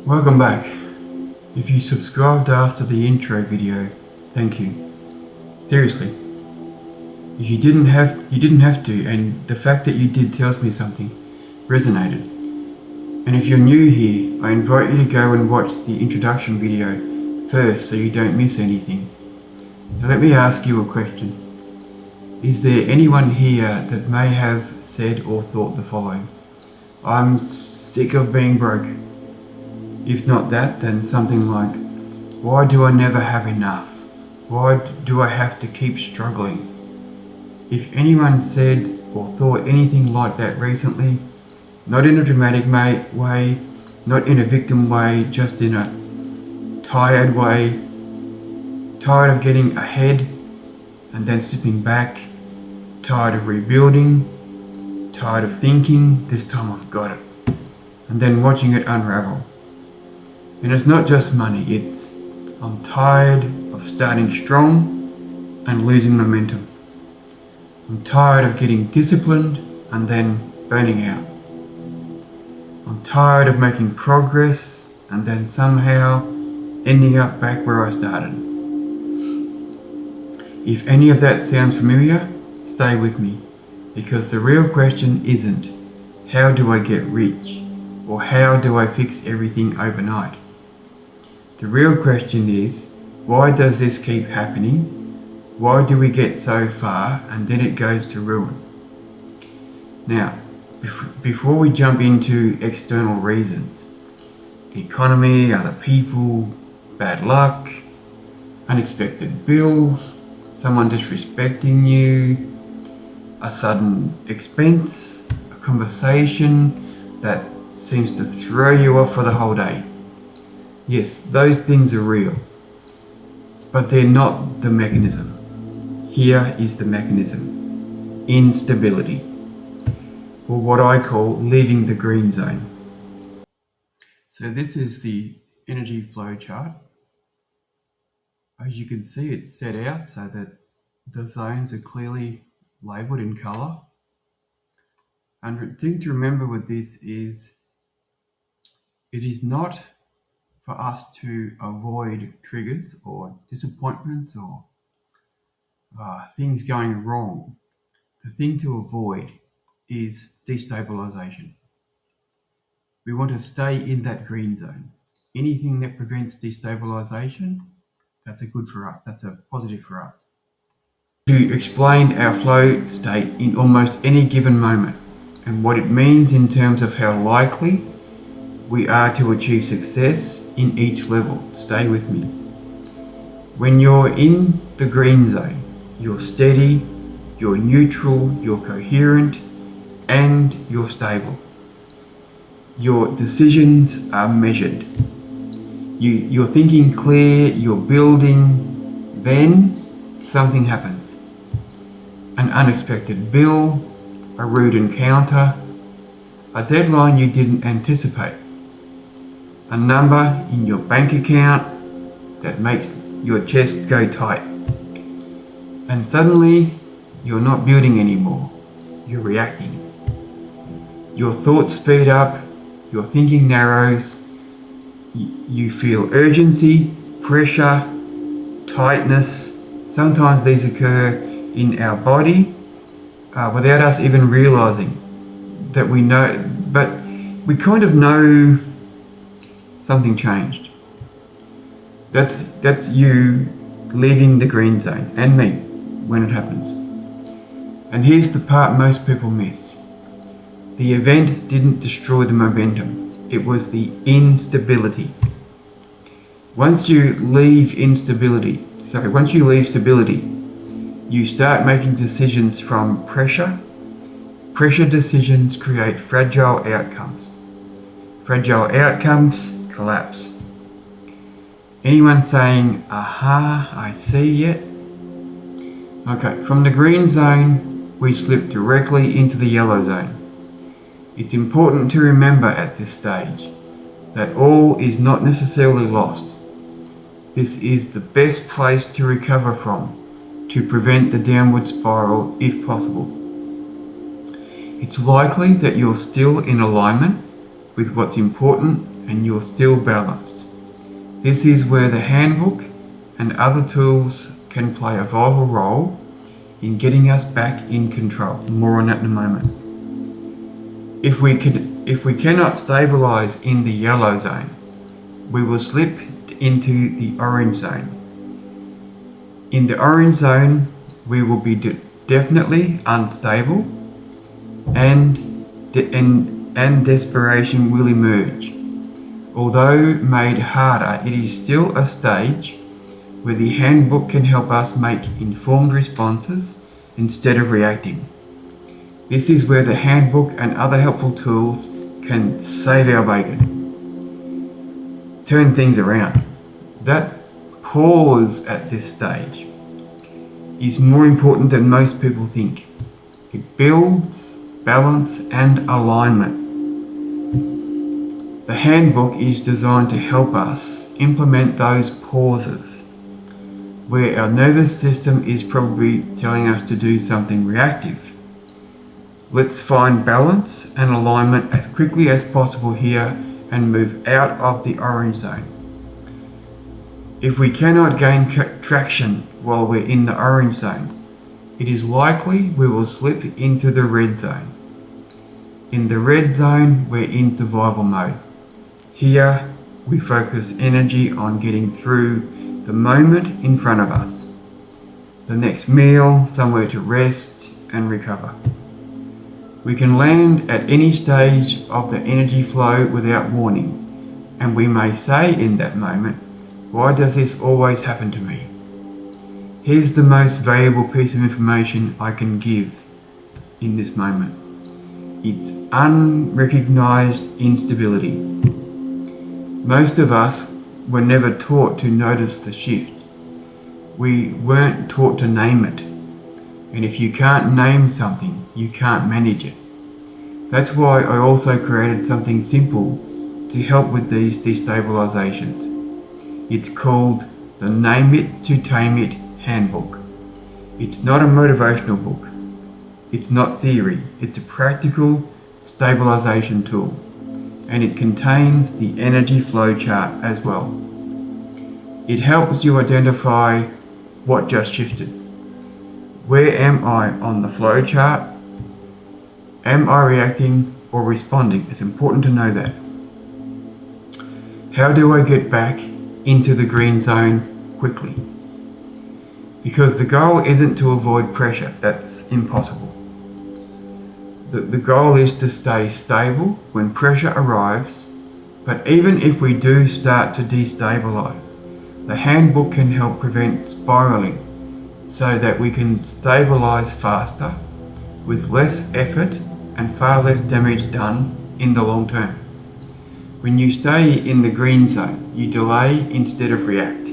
Welcome back. If you subscribed after the intro video, thank you. Seriously. If you didn't have to, and the fact that you did tells me something resonated. And if you're new here, I invite you to go and watch the introduction video first so you don't miss anything. Now let me ask you a question. Is there anyone here that may have said or thought the following? I'm sick of being broke. If not that, then something like, why do I never have enough? Why do I have to keep struggling? If anyone said or thought anything like that recently, not in a dramatic way, not in a victim way, just in a tired way, tired of getting ahead and then slipping back, tired of rebuilding, tired of thinking, this time I've got it, and then watching it unravel. And it's not just money, it's I'm tired of starting strong and losing momentum. I'm tired of getting disciplined and then burning out. I'm tired of making progress and then somehow ending up back where I started. If any of that sounds familiar, stay with me, because the real question isn't how do I get rich or how do I fix everything overnight. The real question is, why does this keep happening? Why do we get so far and then it goes to ruin? Now, before we jump into external reasons, the economy, other people, bad luck, unexpected bills, someone disrespecting you, a sudden expense, a conversation that seems to throw you off for the whole day. Yes, those things are real, but they're not the mechanism. Here is the mechanism: instability, or what I call leaving the green zone. So this is the energy flow chart. As you can see, it's set out so that the zones are clearly labeled in color. And the thing to remember with this is it is not for us to avoid triggers or disappointments or things going wrong. The thing to avoid is destabilization. We want to stay in that green zone. Anything that prevents destabilization, that's a good for us. That's a positive for us. To explain our flow state in almost any given moment and what it means in terms of how likely we are to achieve success in each level. Stay with me. When you're in the green zone, you're steady, you're neutral, you're coherent, and you're stable. Your decisions are measured. You're thinking clear, you're building, then something happens. An unexpected bill, a rude encounter, a deadline you didn't anticipate, a number in your bank account that makes your chest go tight. And suddenly, you're not building anymore, you're reacting. Your thoughts speed up, your thinking narrows, you feel urgency, pressure, tightness. Sometimes these occur in our body without us even realizing that we know, but we kind of know something changed. That's you leaving the green zone, and me, when it happens. And here's the part most people miss. The event didn't destroy the momentum. It was the instability. Once you leave stability, you start making decisions from pressure. Pressure decisions create fragile outcomes. Fragile outcomes collapse. Anyone saying, aha, I see yet? Okay, from the green zone, we slip directly into the yellow zone. It's important to remember at this stage that all is not necessarily lost. This is the best place to recover from, to prevent the downward spiral if possible. It's likely that you're still in alignment with what's important and you're still balanced. This is where the handbook and other tools can play a vital role in getting us back in control. More on that in a moment. If we cannot stabilize in the yellow zone, we will slip into the orange zone. In the orange zone, we will be definitely unstable, and desperation will emerge. Although made harder, it is still a stage where the handbook can help us make informed responses instead of reacting. This is where the handbook and other helpful tools can save our bacon, turn things around. That pause at this stage is more important than most people think. It builds balance and alignment. The handbook is designed to help us implement those pauses where our nervous system is probably telling us to do something reactive. Let's find balance and alignment as quickly as possible here and move out of the orange zone. If we cannot gain traction while we're in the orange zone, it is likely we will slip into the red zone. In the red zone, we're in survival mode. Here, we focus energy on getting through the moment in front of us. The next meal, somewhere to rest and recover. We can land at any stage of the energy flow without warning, and we may say in that moment, "Why does this always happen to me?" Here's the most valuable piece of information I can give in this moment. It's unrecognized instability. Most of us were never taught to notice the shift. We weren't taught to name it. And if you can't name something, you can't manage it. That's why I also created something simple to help with these destabilizations. It's called the Name It to Tame It Handbook. It's not a motivational book. It's not theory. It's a practical stabilization tool. And it contains the energy flow chart as well. It helps you identify what just shifted. Where am I on the flow chart? Am I reacting or responding? It's important to know that. How do I get back into the green zone quickly? Because the goal isn't to avoid pressure. That's impossible. The goal is to stay stable when pressure arrives, but even if we do start to destabilize, the handbook can help prevent spiraling so that we can stabilize faster with less effort and far less damage done in the long term. When you stay in the green zone, you delay instead of react.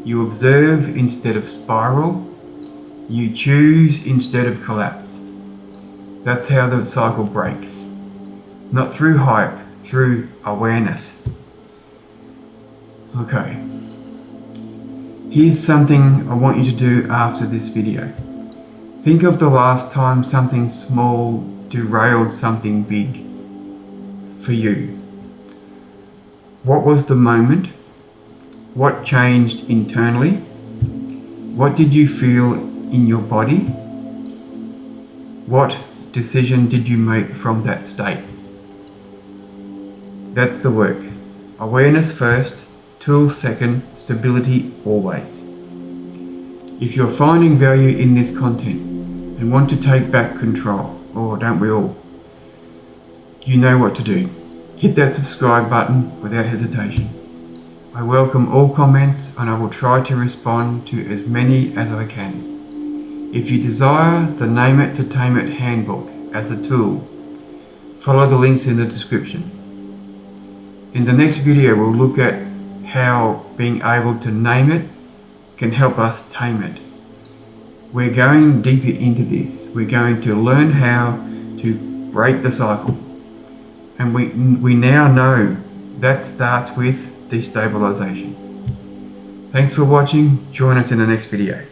You observe instead of spiral. You choose instead of collapse. That's how the cycle breaks. Not through hype, through awareness. Okay. Here's something I want you to do after this video. Think of the last time something small derailed something big for you. What was the moment? What changed internally? What did you feel in your body? What decision did you make from that state? That's the work. Awareness first, tools second, stability always. If you're finding value in this content and want to take back control, or don't we all? You know what to do. Hit that subscribe button without hesitation. I welcome all comments and I will try to respond to as many as I can. If you desire the Name It to Tame It Handbook as a tool, follow the links in the description. In the next video, we'll look at how being able to name it can help us tame it. We're going deeper into this. We're going to learn how to break the cycle. And we now know that starts with destabilization. Thanks for watching. Join us in the next video.